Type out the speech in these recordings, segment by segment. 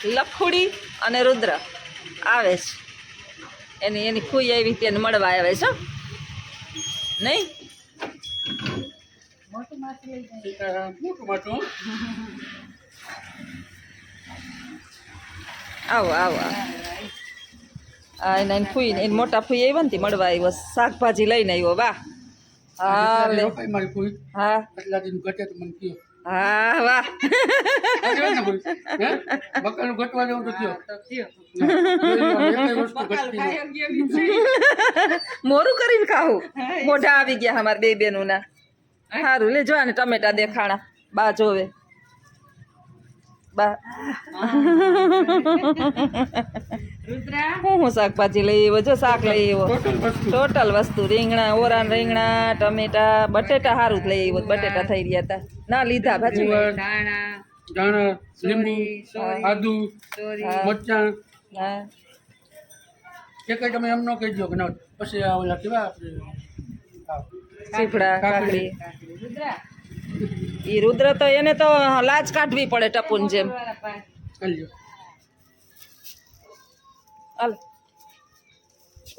લખુડી અને રુદ્ર આવે છે. એની ખુઈ આવી તેને મળવા આવે છે નહીં. આવો આવો એના ફૂઈ એને મોટા ફૂઈ આવ્યા ને મળવા આવ્યો, શાકભાજી લઈને આવ્યો. વાહ હા લે હા હા વાહ મોરું કરીને ખાવું. મોઢા આવી ગયા અમારે બે બેનું ના. સારું લે જો ને ટમેટા દેખાણા બા જોવે બા હું શાકભાજી લઈ આવ્યો જો, શાક લઈ આવ્યો ટોટલ વસ્તુ. રીંગણા ઓરાન રીંગણા ટમેટા બટેટા સારું જ લઈ આવ્યો. બટેટા થઈ રહ્યા હતા ના લીધા ભાજી ધાણા લીંબુ આદુ મરચાં એ કઈ તમે એમ ન કહી દો કે ના પછી આ ઓલા કેવા સીફડા કાકડી. ઈ રુદ્ર તો એને તો લાજ કાઢવી પડે ટપુન જેમ. હાલ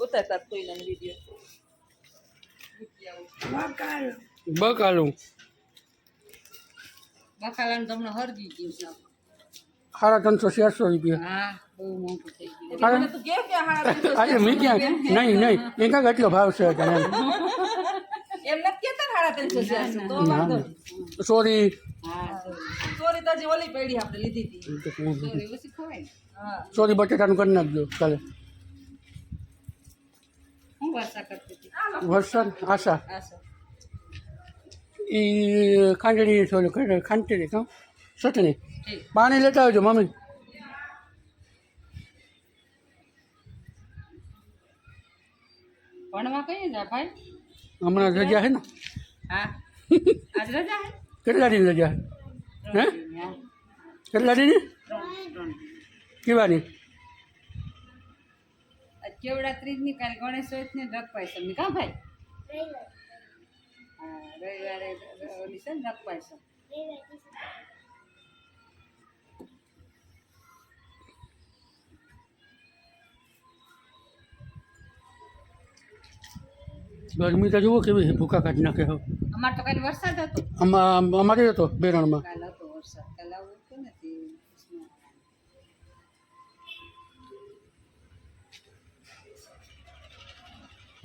ઉતારતા કોઈના વિડીયો બકાલું બકાલાનું તમને હરજી ગયું છે. 350-400 રૂપિયા. હા બહુ મોંઘું થઈ ગયું. આજે મેં ક્યાં નહીં નહીં એ કાંઈક એટલો ભાવ છે એમ નથી કેતા 350 તો વાંધો નહીં. સોરી સોરી તો હજી ઓલી પડી આપણે લીધી હતી. સોરી ઓછી ખવાય ને. હા સોરી બટેટાનું કરી નાખજો કાલે. હું વર્ષા કરતી હતી. વરસાદ આશા આશા એ ખાંડણી ખાંડણી કાં ચટણી પાણી લેતા આવજો મમ્મી. ભણવા કઈ જા ભાઈ? હમણાં રજા છે ને. હા આજ રજા હે? કેટલા દિન રજા હે? કેટલા દિન કેવાની? આજ કેવડા 30 ની કાલે ગણેશ ચોથ ને રખપાઈ સમ કા ભાઈ? હા રવિવારે ઓલી છે ને રખપાઈ સમ. ગરમી તો જુઓ કેવી છે, ભૂકા કાઢી નાખે હવે. અમારે તો કાલે વરસાદ હતો. અમારે હતો બેરણમાં. કાલે હતો વરસાદ. કાલે આવું હતું નથી.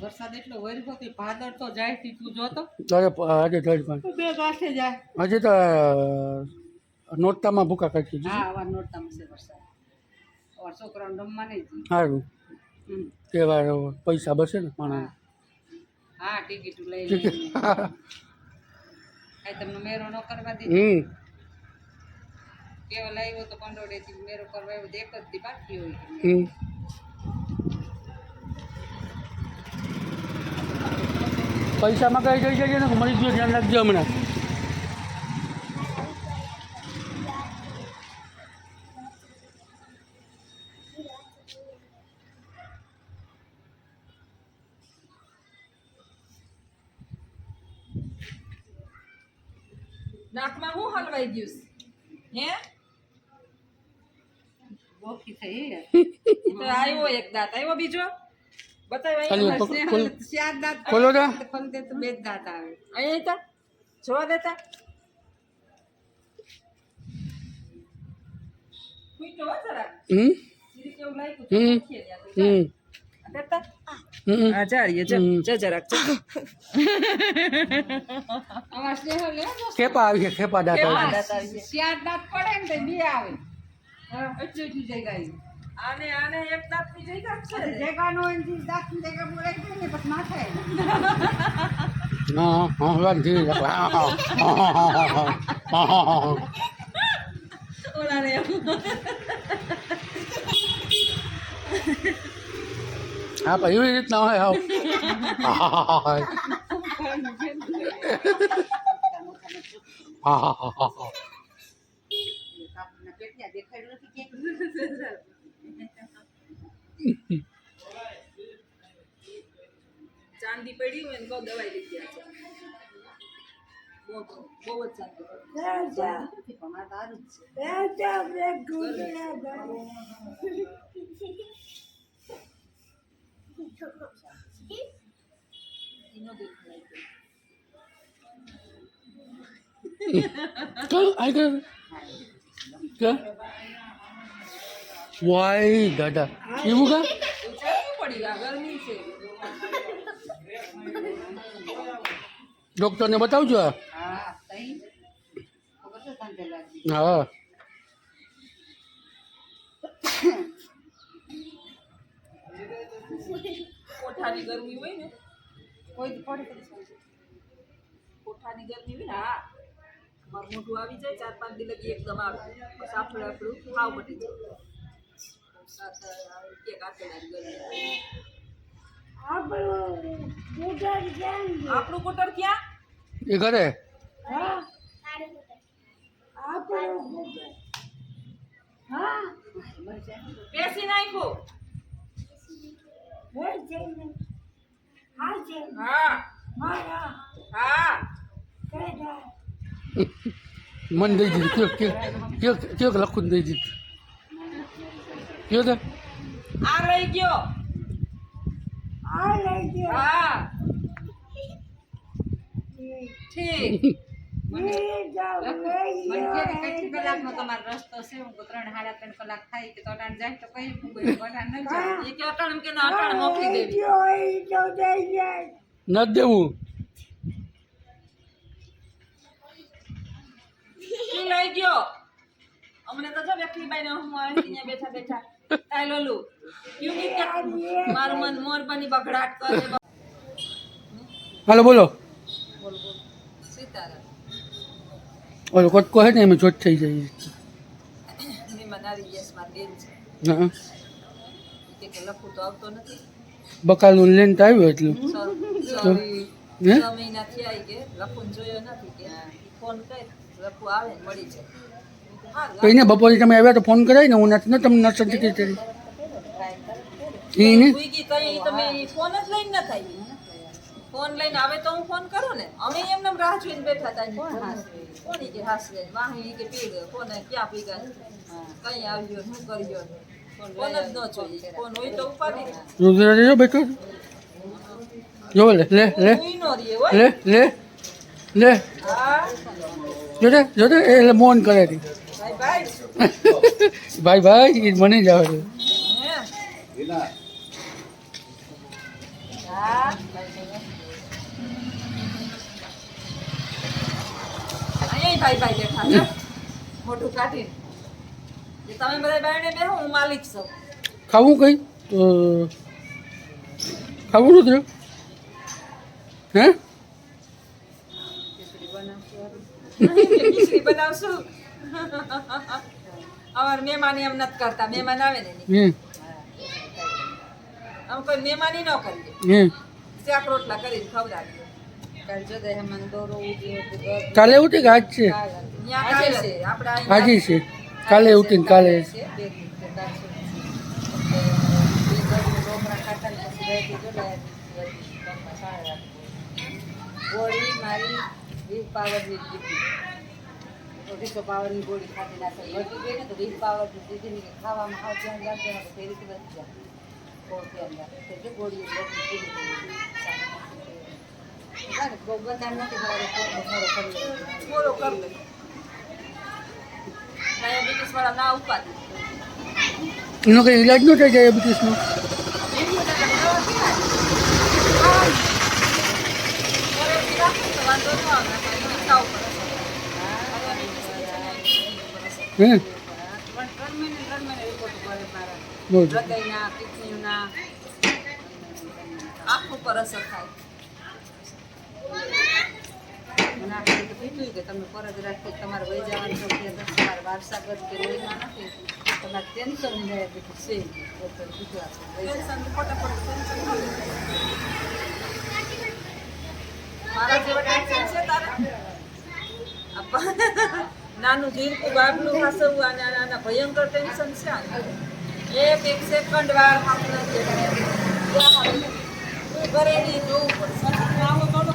વરસાદ એટલો વર્યો કે ભાદર તો જાય થી તું જોતો. અરે આજે જજ પણ બે ગાંઠે જાય. આજે તો નોરતામાં ભૂકા કાઢી હા આવા નોરતામાં છે વરસાદ. અમારા છોકરાઓને રમવા નહીં જઈએ. સારું તહેવાર પૈસા બસે ને માણસ. હા ટિકિટ લઈ લઈને કઈ તમને મેરો ન કરવા દે. કેવો લાવ્યો તો કંડોડે થી મેરો કરવા આવ્યો એક જ દી બાકી હોય. પૈસામાં કઈ જઈ જઈએ ને મળી ગયો ધ્યાન રાખજો હમણાં. નાકમાં હું હલવાઈ ગયું હે? ગોખી થઈ હે. તો આવ્યો એક દાંત આવ્યો બીજો બતાવ્યો ચાર દાંત ખોલો તો. ખોલતે તો બે જ દાંત આવે. અહીંયા તા જોવા દેતા કુઈટો જરા સીરી કેવું લાગ્યું દેતા આ જારીએ જરાક આવા સ્નેહો લે ખેપા આવી છે, ખેપા દાંત આવે. ચાર દાંત પડે ને તો બે આવે. હા એટલું એટલું જગ્યાએ આને આને એક દાંત ની જગ્યા છે જગાનો એની દાંત ની જગ્યા બોલે ને પછી ના થાય. હા હા વાત ધીરે ઓલાને હા પણ એવી રીતના હોય હાવ. પેટના દેખાડ્યું નથી કે ચાંદી પડી હોય ને તો દવાઈ લીધી છે. બહુ જ શાંતિ. અમારે તો સારું જ છે. એનો દેખાય ચાલ આગળ क्या वाई दादा એવું કા ચાલવું પડી આ ગરમી છે. ડોક્ટરને બતાવજો આ હા તઈ ખબર છે તને લાગી હા કોઠાની ગરમી હોય ને, કોઈ દી પડે કોઠાની ગરમી હોય ને, હા મારું મોઢું આવી જાય 4-5 દી લગી એકદમ આવે બસ આપણું ખાવ મટી જાય. એક આખેદારી ગરમી. આપણું કોટર ક્યાં? એ ઘરે બેસી નાખો. હા હા મન દઈ દીધું કયો લખું દઈ દીધું કયો તો આ રહી ગયો. હા ઠીક. મને કેટલી કલાકનો તમારો રસ્તો છે? હું 3-3.5 કલાક થાય કે તો અટાણ જાય તો કઈ અટાણ ન જાય. એ કે અટાણ કે ના અટાણ મોકલી દેવી. નથી દેવું ઈ લઈ ગયો. અમને તો જો વ્યક્તિબાઈ ને હું અહીંયા બેઠા બેઠા કાઈ લોલું યુનિક કે મારું મન મોરબાની બગડાટ કરે. હાલો બોલો સીતારામ ઓલો કટકો હે ને એમાં ચોટ થઈ જાય મહેમાન આવી ગયા છે. મારી બેન છે હા કે લખું તો આવતો નથી. બકાલનું લઈને તો આવ્યો એટલું સોરી હે 6 મહિના થયા કે લખું જોયો નથી કે ફોન કર લખું આવે ને મળી જાય. તો એને બપોરે તમે આવ્યા તો ફોન કરાય ને હું નથી ને તમને નર્સ કરી એને ઉઈગી કઈ તમે ફોન જ લઈને ન થાય. ફોન લઈને આવે તો હું ફોન કરું ને. અમે એમને રાહ જોઈને બેઠા હતા. કોની કે હાસવે વાહી કે પી ગયો ફોન ક્યાં પી ગયા કઈ આવ્યો શું કર્યો ફોન જ ન જોઈએ. ફોન હોય તો ઉપાડી ને. રુદ્ર જો બેઠો જો લે લે લે ઉઈ નો રીએ હોય. લે લે લે હા જોતે એટલે મોન કરે છે ભાઈ ભાઈ ભાઈ એ મને જ આવે છે હે હા અહીંયા ભાઈ ભાઈ બેઠા છે મોઢું કાઢીને. જે તમે બધા બાયણે બેહો હું માલિક છું. ખાવું કઈ તો ખાવું રુદ્ર હે ખીચડી બનાવશું. અમારે મહેમાની એમ નથી કરતા. મહેમાન આવે ને હે આમ કોઈ મહેમાની ન કરીએ. હે શાક રોટલા કરીને ખવડાવીએ. કાલે ઉઠી કે આજ છે ત્યાં કાલે છે આપણે અહીંયા આજે છે કાલે ઉઠીને કાલે ગોળી મારી 20 પાવરની દીધી. 200 પાવરની ગોળી ખાધી નાખે વધી ગઈ ને તો 20 પાવરની દીધી ને કે ખાવામાં હાવ ધ્યાન રાખજો ને તો ફેરી વધી જાય. બહુ ધ્યાન રાખે તો ગોળી બધી પીધી બહુ બધા નથી મારે પૂરો કરી લે. ડાયાબિટીસ વાળા ના ઉપાડી. એનો કઈ ઈલાજ ન થાય ડાયાબિટીસનો વાંધો ન આવે ખાવ પડે. હે 3 મહિને રિપોર્ટ કરે મારા બહુ હૃદયના કિડનીના આંખ ઉપર અસર થાય. મને આપણે તો કીધું કે તમે ફરજ રાખી તમારે વહી જવાનું છો કે તમારે વારસાગત કે લોહીમાં નથી તમારે ટેન્શન ડાયાબિટીસ છે ડૉક્ટર કીધું આપણે ટેન્શન ફટાફટ ટેન્શન કરી લે. મારા જેવા ટેન્શન છે તારે? નાનું જીરકું બાબલું હાસવું અને આના ભયંકર ટેન્શન છે આને. એક સેકન્ડ વાર આપણે ઘરે નહીં જોવું પડશે. આવો થોડો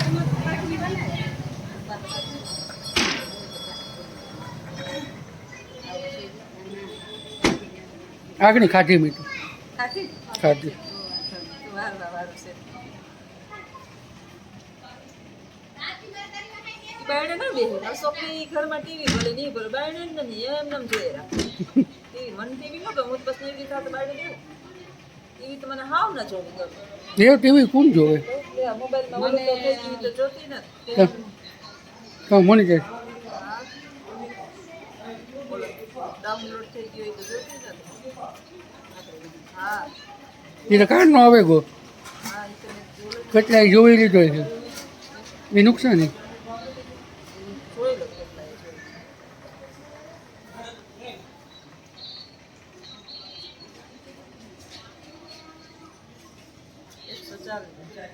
આગળ ખાધી મેં તો ખાધી ખાધી વારું છે બાયણે ના બેહે અશોકની ઘરમાં ટીવી ભલે નહીં ભલે બાયણે જ નહીં એમ એમ જોઈએ ટીવી મને ટીવી ન ગમે હું તો બસ ટીવી સાથે બાયણે દેવું ટીવી તો મને હાવ ના જોવી ગમે એ ટીવી કોણ જોવે મોબાઈલમાં ઓલું તો થઈ ગયું તો જોતી નથી તો મને જાય ડાઉનલોડ થઈ ગયું હોય તો જોતી નથી હા એ કાં નો આવે ગો હા એ તો મેં જોયું કેટલાય જોઈ લીધો છે એ નુકસાન નહીં જોઈ લો કેટલા એ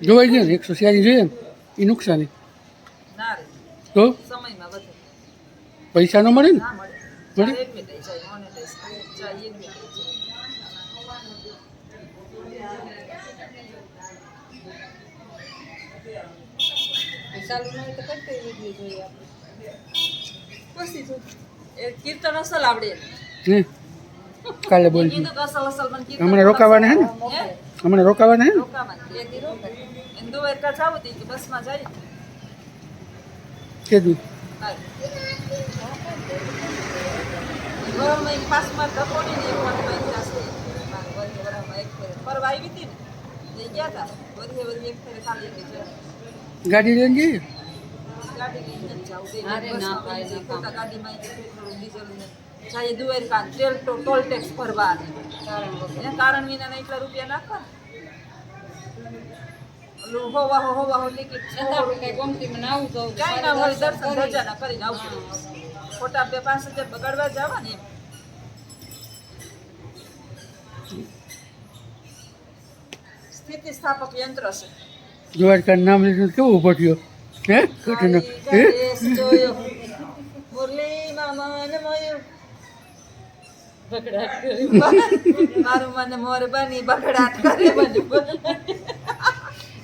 જોઈ જોવાઈ ગયો ને 140 જોઈએ ને એ નુકસાની ના રે તો સમયમાં વધે પૈસા ન મળે ને ના મળે મળે? એક મિનિટ જાય મોનેટાઈઝ જાય એક મિનિટ ચાલુ ન હોય તો કરતી વિડીયો જોઈએ આપણે પછી તો એ કીર્તન અસલ આવડે હે કાલે બોલ કીધું કે અસલ અસલ મને કીર્તન હમણાં રોકાવાના હે ને હે હમણાં રોકાવાના હે ને રોકાવાનું એક દી રોકાય એને દુવાર કા જાવ તી કે બસમાં જાય કીધું ઘરમાં એક પાસમાં ધકોડી ને એક વાતમાં જશે મારે વરી વરામાં એક ફેરે ફરવા આવી હતી ને એ ગયા હતા વરી એક ફેરે ખાલી કે છે ગાડી લઈને જઈએ ગાડી લઈને જ જાવું બે અરે ના ભાઈ, ના ખોટા ગાડીમાં પેટ્રોલ ડીઝલ ને જાય દુવારકા ટોલ ટેક્સ ભરવા એને કારણ વિના એટલા રૂપિયા નાખવા ઓલું હોવા ટિકિટ છતાં આપણે કઈ ગમતીમાં ના આવું તો કાંઈ ના હોય દર્શન ધજાના કરીને આવશું ખોટા 2-5 હજાર બગાડવા જવા ને એમ સ્થિતિસ્થાપક યંત્ર છે દ્વારકા નામ લીધું કેવું ઉભો થયો હે ઘટનો હે ગણેશ જોયો મુરલીમાં મન મોયું બગડાટ કર્યું મારું મને મોર બની બગડાટ કરે બધું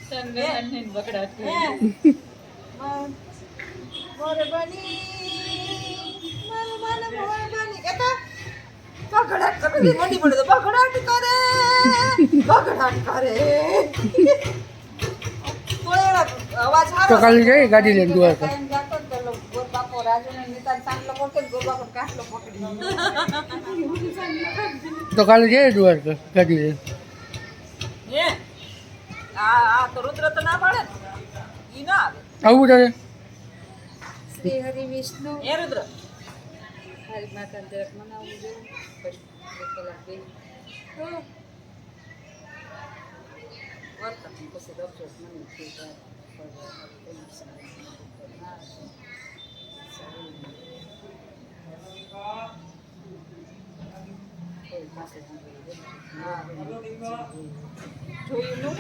સંગઠનને બગડાટ હે કર્યું મોર બની મારું મને મોર બની કેતા બગડાટ કરે મોટી પડે તો બગડાટ કરે કોઈ અવાજ તો સારો કાલે જઈએ ગાડી લઈને દ્વારકા કાયમ જાતો ને પેલો ગોરબાપો રાજુને નિતાન સાંકલો પકડે ને ગોરબાપો કાંસલો પકડી તો કાલે જઈએ દ્વારકા ગાડી લઈને હે આ તો રુદ્ર તો ના પાડે ને ઈ ના આવે આવું તારે શ્રી હરિ વિષ્ણુ હે રુદ્ર હરી માતા જરાક મનાવવું જોઈએ પછી 2 કલાક બે વર્તન પછી ડોક્ટર મને કીધું જોયું નું